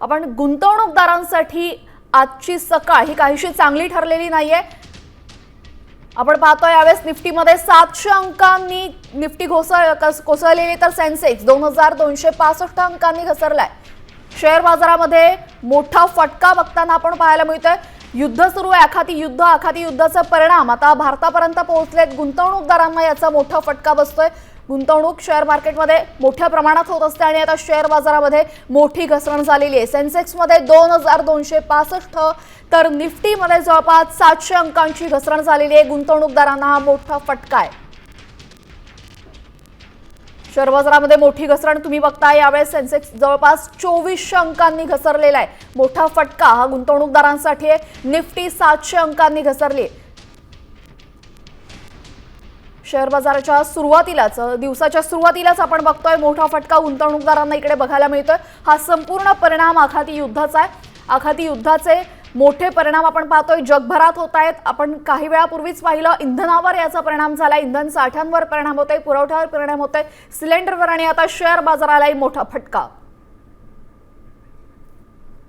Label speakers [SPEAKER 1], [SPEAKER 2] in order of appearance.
[SPEAKER 1] आपण गुंतवणूकदारांसाठी आजची सकाळ ही काहीशी चांगली ठरलेली नाहीये। आपण पाहतोय यावेळेस निफ्टीमध्ये 700 अंकांनी निफ्टी कोसळलेली, तर सेन्सेक्स 2265 अंकांनी घसरलाय। शेअर बाजारामध्ये मोठा फटका बघताना आपण पाहायला मिळतोय। युद्ध सुरू आहे, आखाती युद्धाचा परिणाम आता भारतापर्यंत पोहोचलेत। गुंतवणूकदारांना याचा मोठा फटका बसतोय। गुंतवणूक शेअर मार्केटमध्ये मोठ्या प्रमाणात होत असते आणि आता शेअर बाजारामध्ये मोठी घसरण झालेली आहे। सेन्सेक्स मध्ये 2265 तर निफ्टीमध्ये जवळपास 700 अंकांची घसरण झालेली आहे। गुंतवणूकदारांना हा मोठा फटका आहे। शेअर बाजारामध्ये मोठी घसरण तुम्ही बघताय। यावेळेस सेन्सेक्स जवळपास 2400 अंकांनी घसरलेला आहे। मोठा फटका हा गुंतवणूकदारांसाठी आहे। निफ्टी 700 अंकांनी घसरली। शेअर बाजाराच्या दिवसाच्या सुरुवातीलाच आपण बघतोय मोठा फटका गुंतवणूकदारांना इकडे बघायला मिळतोय। हा संपूर्ण परिणाम आखाती युद्धाचा आहे। आखाती युद्धाचे मोठे परिणाम आपण पाहतोय जगभरात होत आहेत। आपण काही वेळापूर्वीच पाहिलं इंधनावर याचा परिणाम झाला, इंधन साठ्यांवर परिणाम होतोय, पुरवठ्यावर परिणाम होतोय, सिलेंडरवर, आणि आता शेअर बाजारालाही मोठा फटका।